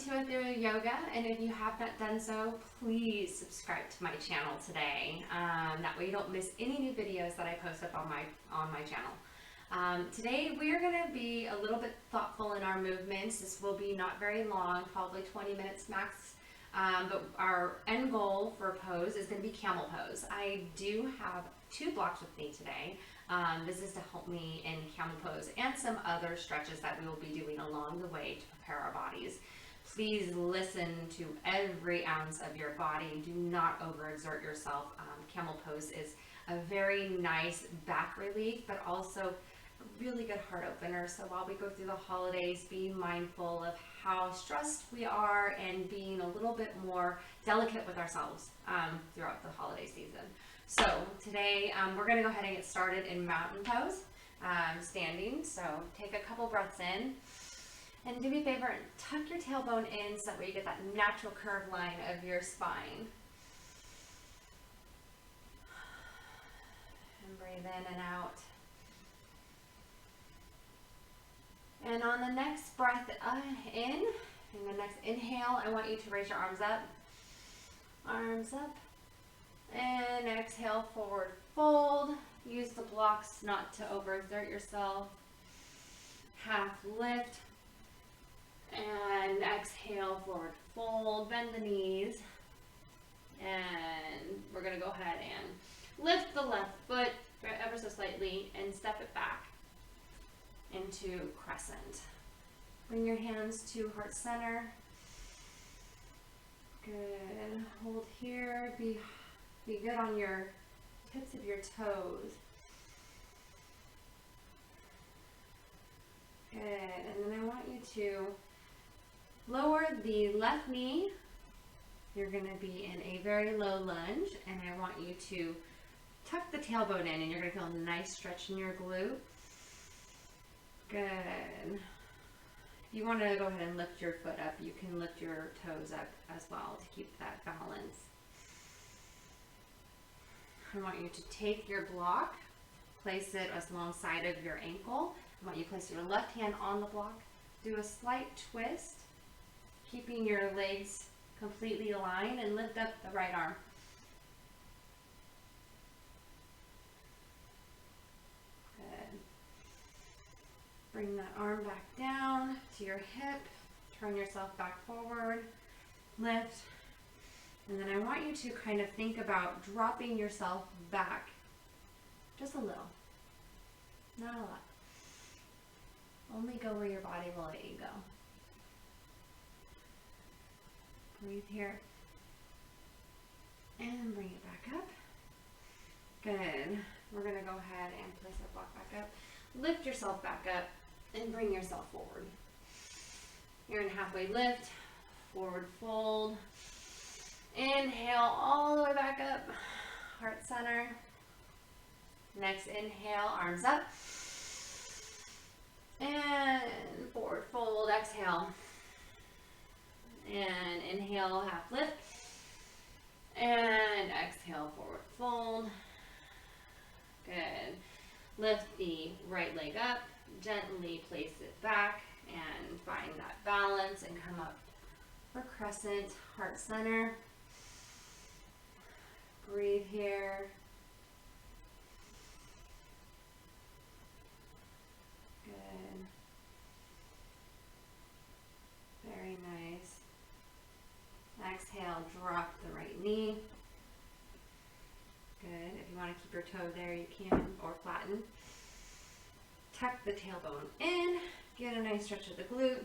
to Ethereal Yoga, and if you have not done so, please subscribe to my channel today. That way you don't miss any new videos that I post up on my channel. Today we are going to be a little bit thoughtful in our movements. This will be not very long, probably 20 minutes max. But our end goal for pose is going to be Camel Pose. I do have 2 blocks with me today. This is to help me in Camel Pose and some other stretches that we will be doing along the way to prepare our bodies. Please listen to every ounce of your body. Do not overexert yourself. Camel Pose is a very nice back relief, but also a really good heart opener. So while we go through the holidays, be mindful of how stressed we are and being a little bit more delicate with ourselves throughout the holiday season. So today we're going to go ahead and get started in Mountain Pose, standing. So take a couple breaths in, and do me a favor and tuck your tailbone in so that way you get that natural curved line of your spine. And breathe in and out. And on the next breath in the next inhale, I want you to raise your arms up. Arms up. And exhale, forward fold. Use the blocks not to overexert yourself. Half lift. And exhale, forward fold. Bend the knees. And we're going to go ahead and lift the left foot ever so slightly and step it back into crescent. Bring your hands to heart center. Good. Hold here. Be good on your tips of your toes. Good. And then I want you to lower the left knee. You're going to be in a very low lunge, and I want you to tuck the tailbone in, and you're going to feel a nice stretch in your glute. Good. If you want to go ahead and lift your foot up, you can lift your toes up as well to keep that balance. I want you to take your block, place it alongside of your ankle. I want you to place your left hand on the block. Do a slight twist, keeping your legs completely aligned, and lift up the right arm. Good. Bring that arm back down to your hip. Turn yourself back forward. Lift. And then I want you to kind of think about dropping yourself back just a little, not a lot. Only go where your body will let you go. Breathe here. And bring it back up. Good. We're going to go ahead and place our block back up. Lift yourself back up and bring yourself forward. You're in halfway lift, forward fold. Inhale all the way back up, heart center. Next inhale, arms up. And forward fold, exhale. And inhale, half lift. And exhale, forward fold. Good. Lift the right leg up, gently place it back, and find that balance and come up for crescent, heart center. Breathe here. Good. Very nice. Exhale, drop the right knee. Good. If you want to keep your toe there, you can, or flatten. Tuck the tailbone in. Get a nice stretch of the glute.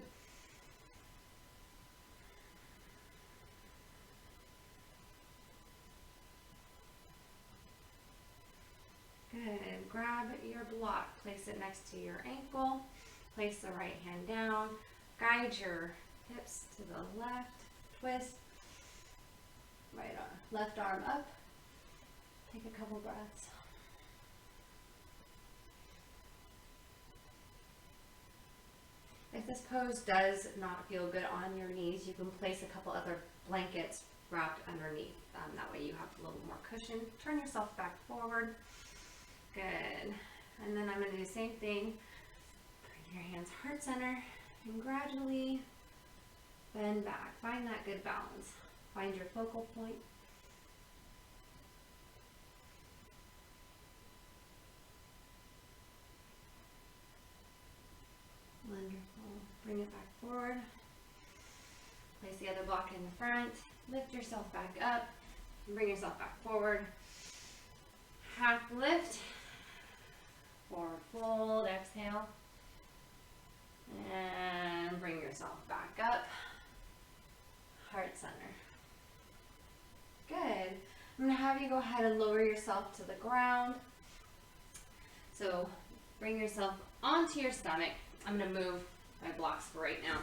Good. Grab your block, place it next to your ankle, place the right hand down, guide your hips to the left, twist, right arm, left arm up, take a couple breaths. If this pose does not feel good on your knees, you can place a couple other blankets wrapped underneath. That way you have a little more cushion. Turn yourself back forward. Good. And then I'm going to do the same thing. Bring your hands heart center and gradually bend back. Find that good balance. Find your focal point. Wonderful. Bring it back forward. Place the other block in the front. Lift yourself back up. Bring yourself back forward. Half lift. Forward fold. Exhale. And bring yourself back up. Heart center. Good. I'm going to have you go ahead and lower yourself to the ground. So bring yourself onto your stomach. I'm going to move my blocks for right now.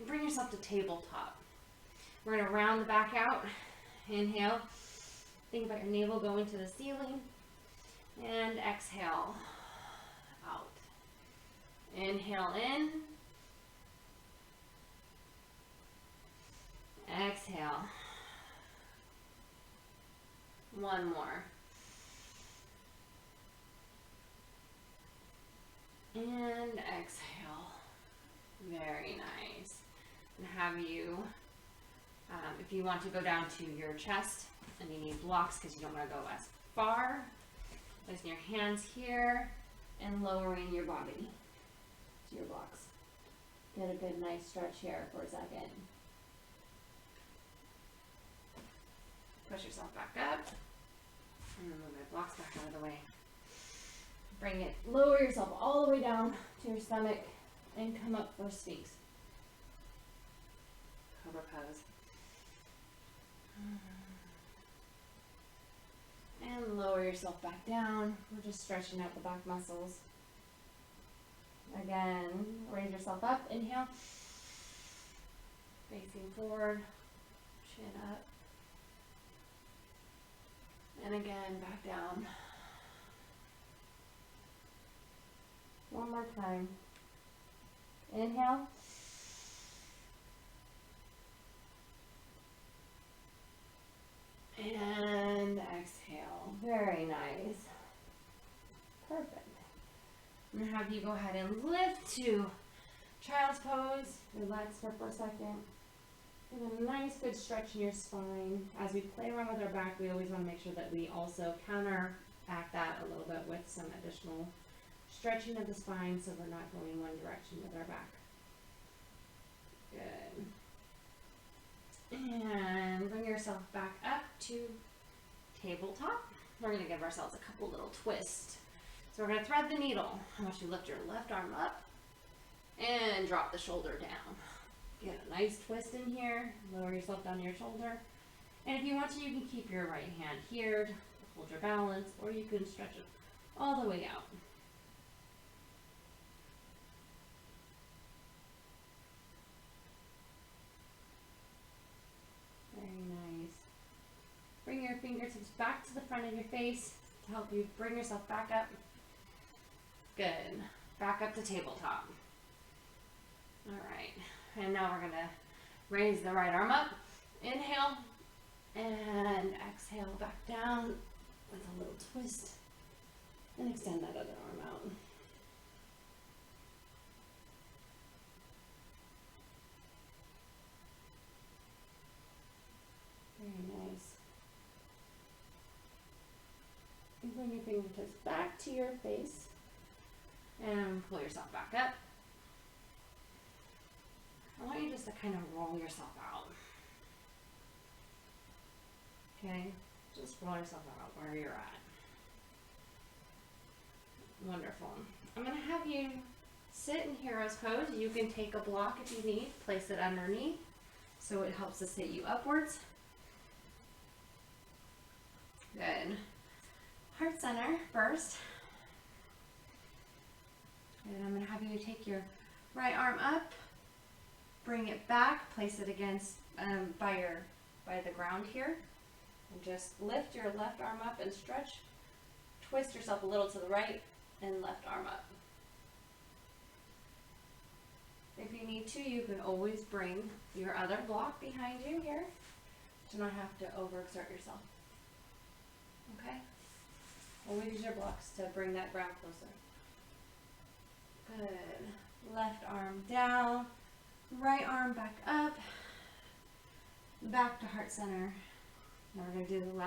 Bring yourself to tabletop. We're going to round the back out. Inhale. Think about your navel going to the ceiling. And exhale. Out. Inhale in. Exhale. One more. And exhale. Very nice. And have you, if you want to go down to your chest and you need blocks because you don't want to go as far, placing your hands here and lowering your body to your blocks. Get a good nice stretch here for a second. Push yourself back up. I'm going to move my blocks back out of the way. Bring it, lower yourself all the way down to your stomach and come up for Sphinx. Cobra pose. And lower yourself back down. We're just stretching out the back muscles. Again, raise yourself up. Inhale. Facing forward. Chin up. And again, back down. One more time. Inhale. And exhale. Very nice. Perfect. I'm going to have you go ahead and lift to child's pose. Relax for a second. Get a nice good stretch in your spine. As we play around with our back, we always want to make sure that we also counteract that a little bit with some additional stretching of the spine so we're not going one direction with our back. Good. And bring yourself back up to tabletop. We're going to give ourselves a couple little twists. So we're going to thread the needle. I want you to lift your left arm up and drop the shoulder down. Get a nice twist in here. Lower yourself down to your shoulder. And if you want to, you can keep your right hand here to hold your balance, or you can stretch it all the way out. Very nice. Bring your fingertips back to the front of your face to help you bring yourself back up. Good. Back up to tabletop. All right. And now we're going to raise the right arm up. Inhale. And exhale back down with a little twist. And extend that other arm out. Very nice. And bring your fingertips back to your face. And pull yourself back up. I want you just to kind of roll yourself out. Okay? Just roll yourself out where you're at. Wonderful. I'm going to have you sit in hero's pose. You can take a block if you need, place it underneath so it helps to sit you upwards. Good. Heart center first. And I'm going to have you take your right arm up, bring it back, place it against by the ground here, and just lift your left arm up and stretch. Twist yourself a little to the right and left arm up. If you need to, you can always bring your other block behind you here to not have to overexert yourself. Okay? Always use your blocks to bring that ground closer. Good. left arm down, right arm back up, back to heart center. Now we're going to do the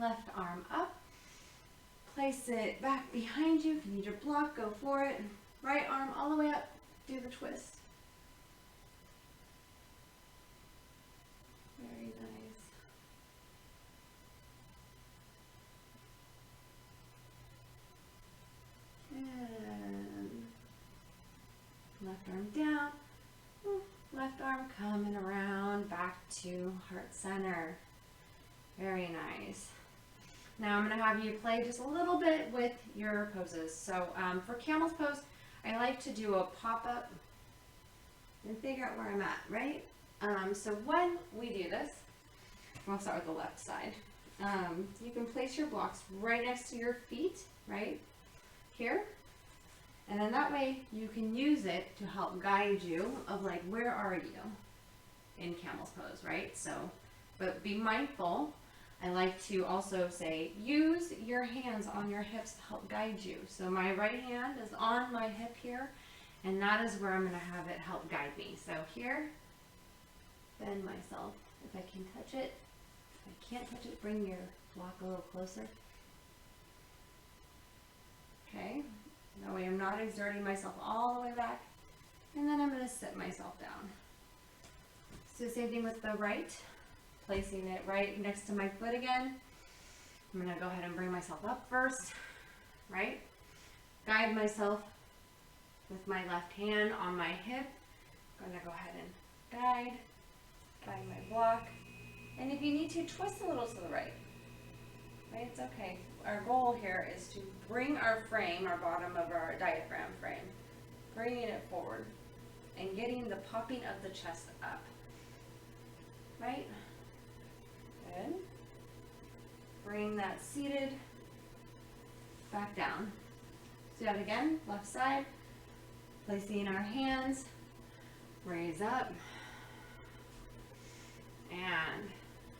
left arm up, place it back behind you. If you need your block, go for it. Right arm all the way up, do the twist. Very nice. And left arm down, left arm coming around back to heart center. Very nice. Now I'm going to have you play just a little bit with your poses. So for Camel's Pose, I like to do a pop-up and figure out where I'm at, right? So when we do this, we'll start with the left side. You can place your blocks right next to your feet, right? Here. And then that way you can use it to help guide you of like, where are you in Camel's Pose, right? So, but be mindful. I like to also say, use your hands on your hips to help guide you. So my right hand is on my hip here, and that is where I'm going to have it help guide me. So here, bend myself if I can touch it. If I can't touch it, bring your block a little closer. Okay, that way I'm not exerting myself all the way back. And then I'm going to sit myself down. So same thing with the right. Placing it right next to my foot again. I'm going to go ahead and bring myself up first, right? Guide myself with my left hand on my hip. I'm going to go ahead and guide my block. And if you need to, twist a little to the right. Right? It's okay. Our goal here is to bring our frame, our bottom of our diaphragm frame, bringing it forward and getting the popping of the chest up. Right? Good. Bring that seated back down. So that again, left side, placing our hands, raise up, and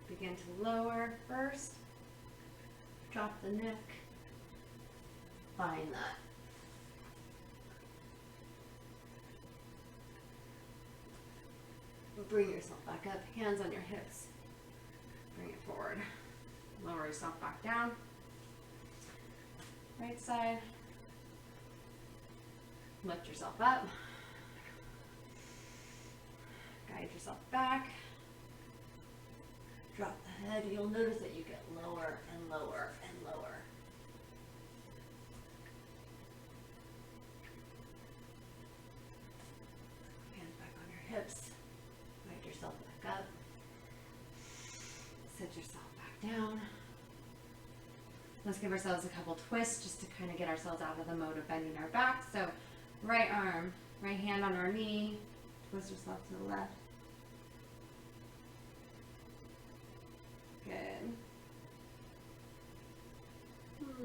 begin to lower first, drop the neck, find that. Bring yourself back up, hands on your hips. Bring it forward. Lower yourself back down. Right side. Lift yourself up. Guide yourself back. Drop the head. You'll notice that you get lower and lower and lower. Hands back on your hips. Guide yourself back up. Sit yourself back down. Let's give ourselves a couple twists just to kind of get ourselves out of the mode of bending our back. So right arm, right hand on our knee, twist yourself to the left. Good.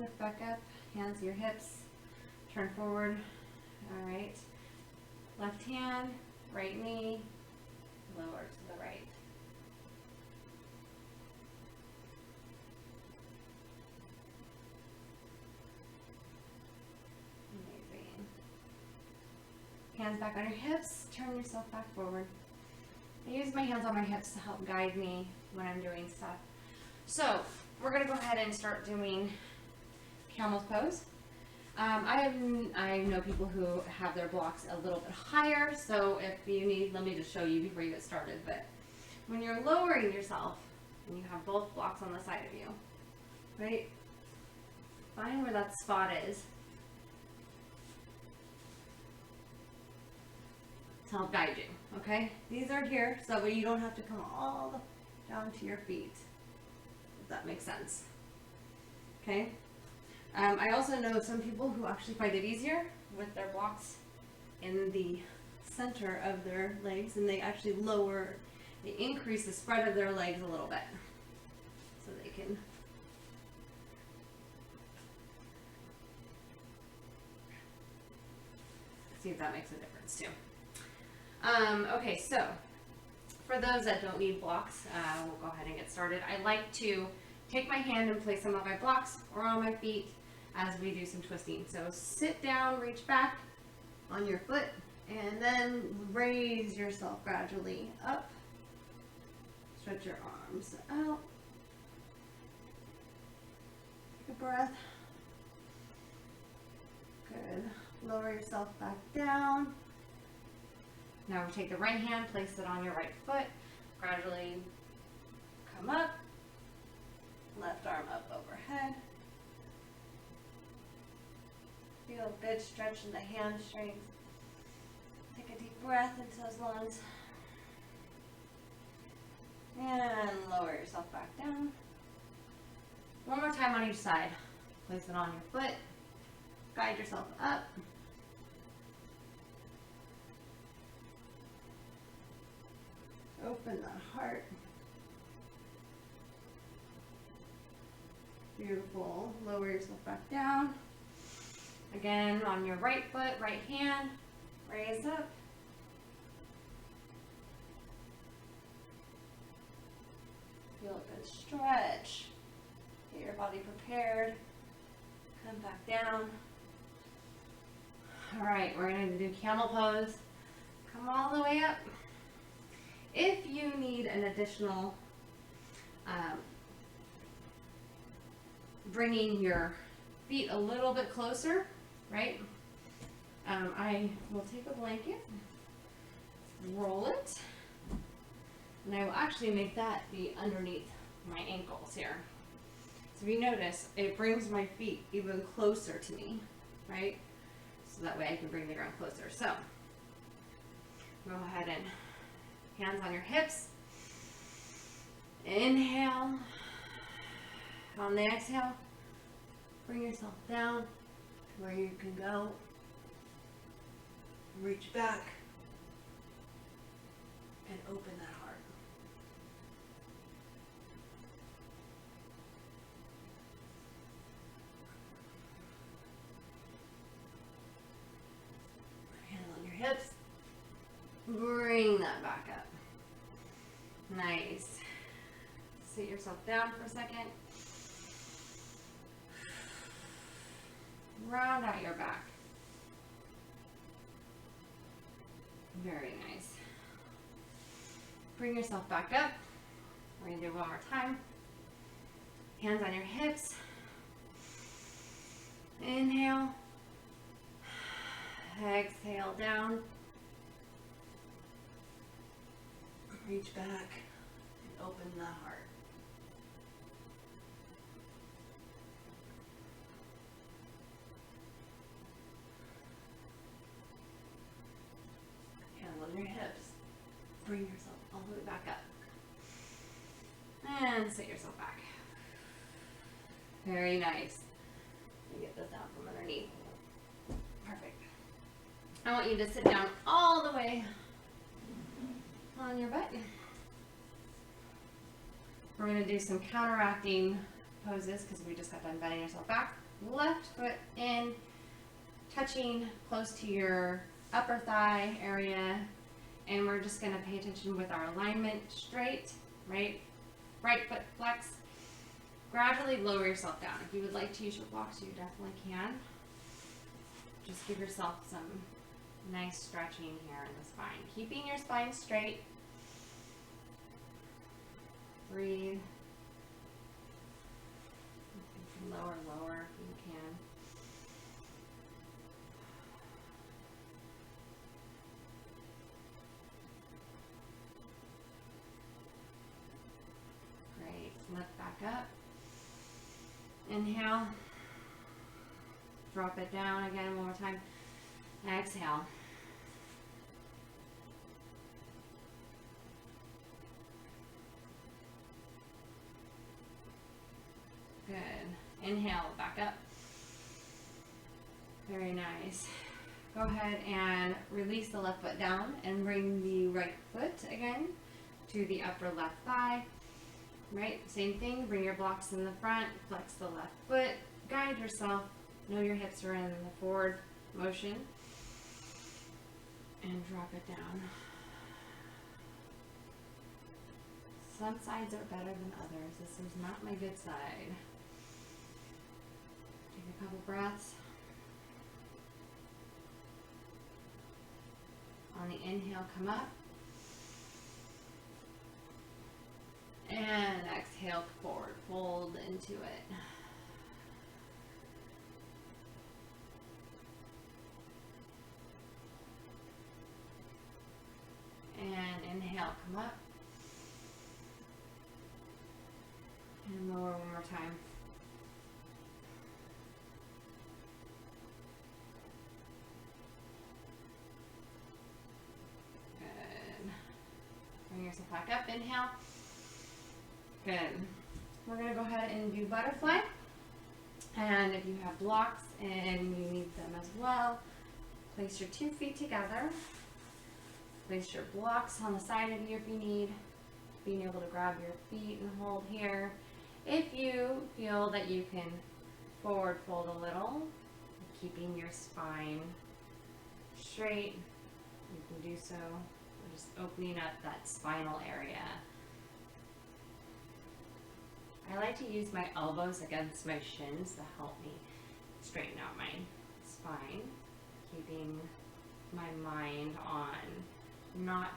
Lift back up, hands to your hips, turn forward. All right. Left hand, right knee, lower to the right. Hands back on your hips, turn yourself back forward. I use my hands on my hips to help guide me when I'm doing stuff. So we're going to go ahead and start doing Camel's Pose. I know people who have their blocks a little bit higher, so if you need, let me just show you before you get started. But when you're lowering yourself and you have both blocks on the side of you, right? Find where that spot is. To help guide you, okay? These are here, so that way you don't have to come all down to your feet, if that makes sense, okay? I also know some people who actually find it easier with their blocks in the center of their legs, and they actually they increase the spread of their legs a little bit, so they can see if that makes a difference too. Okay, so for those that don't need blocks, we'll go ahead and get started. I like to take my hand and place some of my blocks or on my feet as we do some twisting. So sit down, reach back, on your foot, and then raise yourself gradually up. Stretch your arms out. Take a breath. Good. Lower yourself back down. Now we take the right hand, place it on your right foot. Gradually come up. Left arm up overhead. Feel a good stretch in the hamstrings. Take a deep breath into those lungs. And lower yourself back down. One more time on each side. Place it on your foot. Guide yourself up. Open that heart. Beautiful. Lower yourself back down. Again, on your right foot, right hand, raise up. Feel a good stretch. Get your body prepared. Come back down. All right, we're going to do Camel Pose. Come all the way up. If you need an additional bringing your feet a little bit closer, right? I will take a blanket, roll it, and I will actually make that be underneath my ankles here. So if you notice, it brings my feet even closer to me, right? So that way I can bring the ground closer. So go ahead and hands on your hips. Inhale. On the exhale, bring yourself down to where you can go. Reach back and open that heart. Hands on your hips. Bring that back up. Nice. Sit yourself down for a second. Round out your back. Very nice. Bring yourself back up. We're going to do it one more time. Hands on your hips. Inhale. Exhale down. Reach back and open the heart. Hands on your hips. Bring yourself all the way back up. And sit yourself back. Very nice. Let me get this down from underneath. Perfect. I want you to sit down all the way on your butt. We're going to do some counteracting poses because we just got done bending yourself back. Left foot in, touching close to your upper thigh area, and we're just going to pay attention with our alignment straight, right? Right foot flex. Gradually lower yourself down. If you would like to use your blocks, you definitely can. Just give yourself some nice stretching here in the spine. Keeping your spine straight. Breathe. Lower, lower if you can. Great. Lift back up. Inhale. Drop it down again one more time. Exhale. Good. Inhale, back up. Very nice. Go ahead and release the left foot down and bring the right foot again to the upper left thigh. Right, same thing. Bring your blocks in the front, flex the left foot, guide yourself. Know your hips are in the forward motion. And drop it down. Some sides are better than others. This is not my good side. Take a couple breaths. On the inhale, come up. And exhale, forward fold into it. And inhale, come up. And lower one more time. Good. Bring yourself back up. Inhale. Good. We're going to go ahead and do butterfly. And if you have blocks and you need them as well, place your 2 feet together. Place your blocks on the side of you if you need. Being able to grab your feet and hold here. If you feel that you can forward fold a little, keeping your spine straight, you can do so. We're just opening up that spinal area. I like to use my elbows against my shins to help me straighten out my spine, keeping my mind on not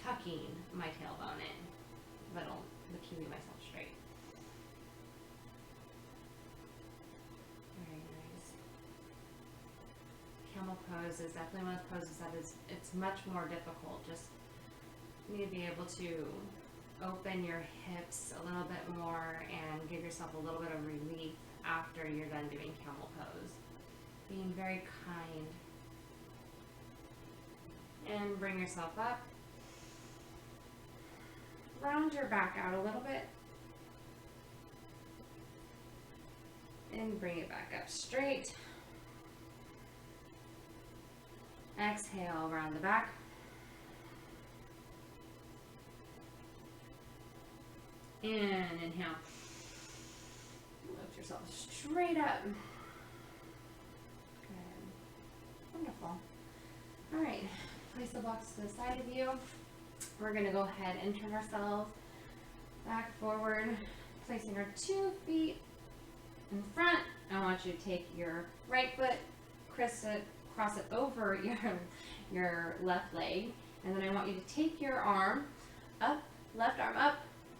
tucking my tailbone in, but keeping myself straight. Very nice. Camel pose is definitely one of those poses that it's much more difficult. Just you need to be able to open your hips a little bit more and give yourself a little bit of relief after you're done doing camel pose. Being very kind. And bring yourself up. Round your back out a little bit. And bring it back up straight. Exhale, round the back. And inhale. Lift yourself straight up. Good. Wonderful. All right. Place the blocks to the side of you. We're going to go ahead and turn ourselves back forward, placing our 2 feet in front. I want you to take your right foot, cross it over your left leg, and then I want you to take your arm up, left arm up,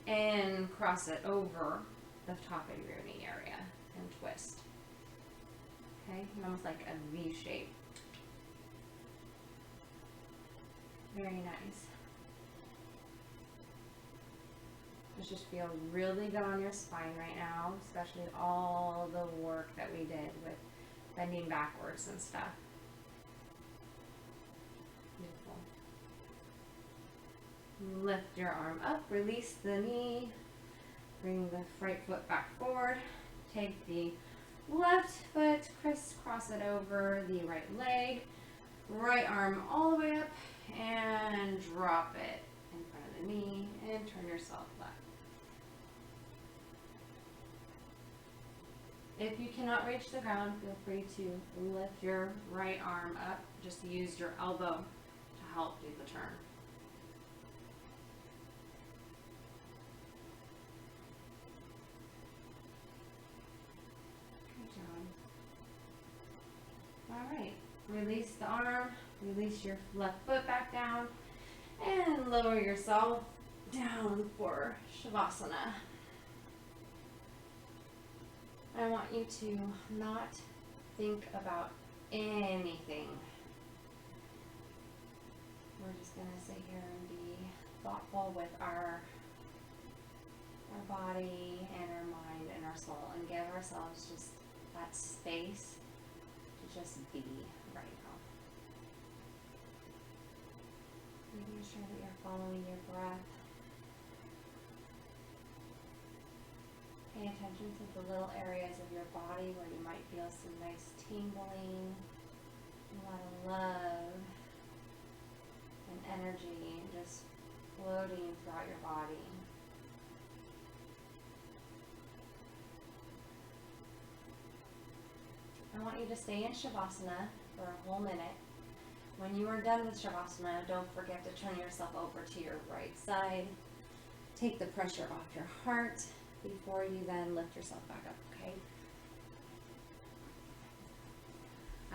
and cross it over the top of your knee area and twist. Okay, almost like a V shape. Very nice. This just feels really good on your spine right now, especially all the work that we did with bending backwards and stuff. Beautiful. Lift your arm up, release the knee, bring the right foot back forward, take the left foot, crisscross it over the right leg, right arm all the way up, and drop it in front of the knee and turn yourself left. If you cannot reach the ground, feel free to lift your right arm up. Just use your elbow to help do the turn. Good job. All right, release the arm, release your left foot back down, and lower yourself down for Savasana. I want you to not think about anything. We're just going to sit here and be thoughtful with our body and our mind and our soul, and give ourselves just that space to just be right now. Making sure that you're following your breath. Pay attention to the little areas of your body where you might feel some nice tingling, a lot of love and energy just floating throughout your body. I want you to stay in Savasana for a whole minute. When you are done with Savasana, don't forget to turn yourself over to your right side. Take the pressure off your heart before you then lift yourself back up, okay?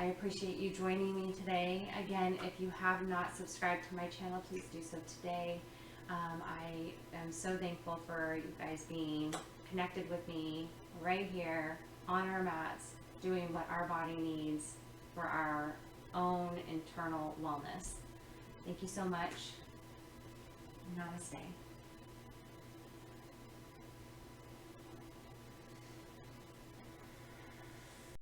I appreciate you joining me today. Again, if you have not subscribed to my channel, please do so today. I am so thankful for you guys being connected with me right here on our mats, doing what our body needs for our own internal wellness. Thank you so much. Namaste.